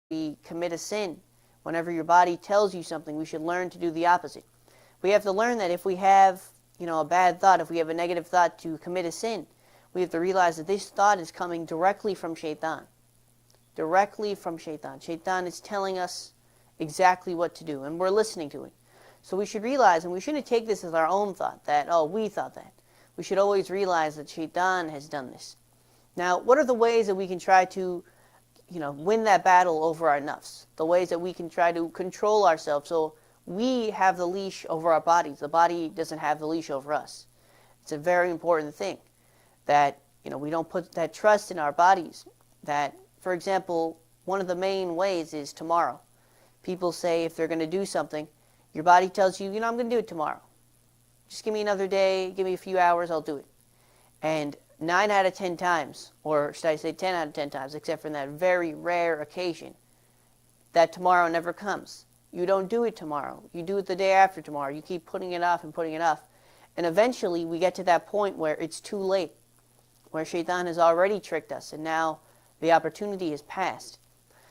we commit a sin, whenever your body tells you something, we should learn to do the opposite. We have to learn that if we have, a bad thought, if we have a negative thought to commit a sin, we have to realize that this thought is coming directly from Shaitan. Directly from Shaitan. Shaitan is telling us exactly what to do, and we're listening to it. So we should realize, and we shouldn't take this as our own thought, that, oh, we thought that. We should always realize that Shaitan has done this. Now, what are the ways that we can try to, win that battle over our nafs? The ways that we can try to control ourselves so we have the leash over our bodies. The body doesn't have the leash over us. It's a very important thing that, we don't put that trust in our bodies. That, for example, one of the main ways is tomorrow. People say if they're going to do something, your body tells you, I'm going to do it tomorrow. Just give me another day, give me a few hours, I'll do it. And 9 out of 10 times, or should I say 10 out of 10 times, except for in that very rare occasion, that tomorrow never comes. You don't do it tomorrow. You do it the day after tomorrow. You keep putting it off and putting it off. And eventually we get to that point where it's too late, where Shaitan has already tricked us, and now the opportunity has passed.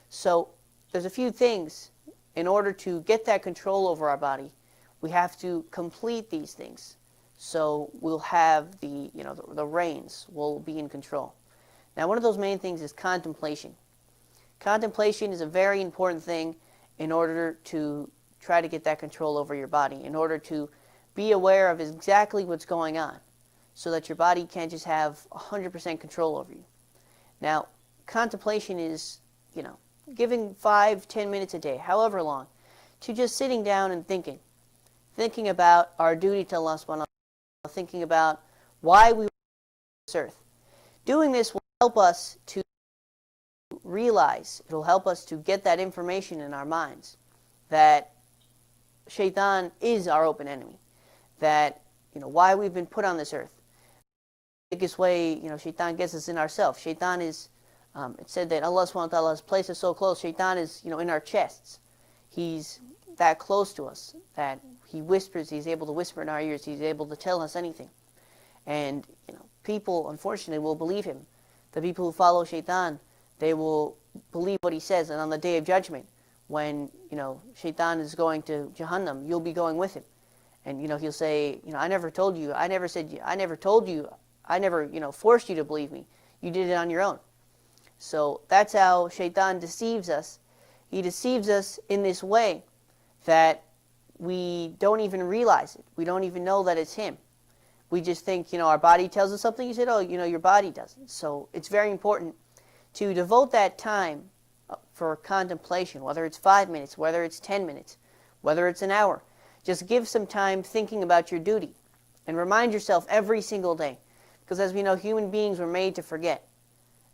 So there's a few things. In order to get that control over our body, we have to complete these things. So we'll have the reins will be in control. Now, one of those main things is contemplation. Contemplation is a very important thing in order to try to get that control over your body, in order to be aware of exactly what's going on, so that your body can't just have 100% control over you. Now, contemplation is, giving 5-10 minutes a day, however long, to just sitting down and thinking about our duty to Allah subhanahu wa ta'ala, thinking about why we were on this earth. Doing this will help us to realize, it will help us to get that information in our minds, that Shaitan is our open enemy, that, why we've been put on this earth. The biggest way, Shaitan gets us in ourselves. Shaitan is, it said that Allah subhanahu wa ta'ala has placed us so close. Shaitan is, in our chests. He's that close to us that he whispers. He's able to whisper in our ears. He's able to tell us anything. And, people, unfortunately, will believe him. The people who follow Shaitan, they will believe what he says. And on the Day of Judgment, when, Shaitan is going to Jahannam, you'll be going with him. And, he'll say, I never told you. I never said, I never told you. I never, forced you to believe me. You did it on your own. So that's how Shaitan deceives us. He deceives us in this way that we don't even realize it. We don't even know that it's him. We just think, our body tells us something. You said, oh, your body doesn't. So it's very important to devote that time for contemplation, whether it's 5 minutes, whether it's 10 minutes, whether it's an hour. Just give some time thinking about your duty and remind yourself every single day. Because as we know, human beings were made to forget.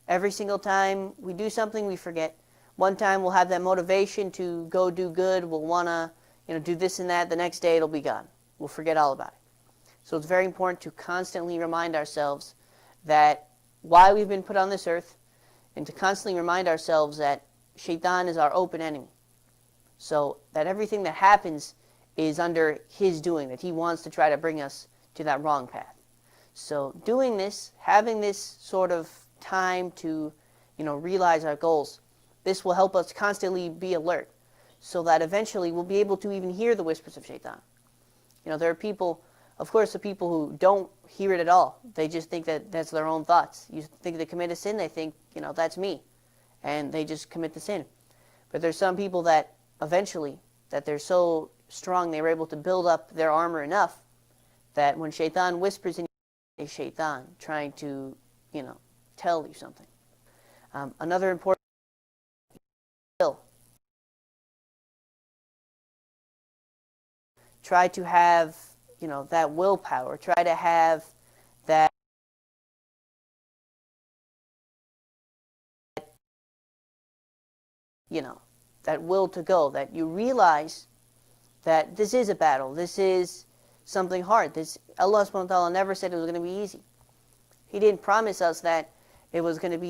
Every single time we do something, we forget. One time we'll have that motivation to go do good. We'll want to, do this and that. The next day it'll be gone. We'll forget all about it. So it's very important to constantly remind ourselves that why we've been put on this earth, and to constantly remind ourselves that Shaitan is our open enemy. So that everything that happens is under his doing, that he wants to try to bring us to that wrong path. So doing this, having this sort of time to, realize our goals, this will help us constantly be alert, so that eventually we'll be able to even hear the whispers of Shaitan. There are people, of course, the people who don't hear it at all. They just think that that's their own thoughts. You think they commit a sin, they think, that's me, and they just commit the sin. But there's some people that eventually, that they're so strong, they were able to build up their armor enough that when Shaitan whispers in you, is Shaitan trying to, tell you something. Another important skill. Try to have, that willpower. Try to have that, that will to go, that you realize that this is a battle. This is something hard. Allah subhanahu wa ta'ala never said it was going to be easy. He didn't promise us that it was going to be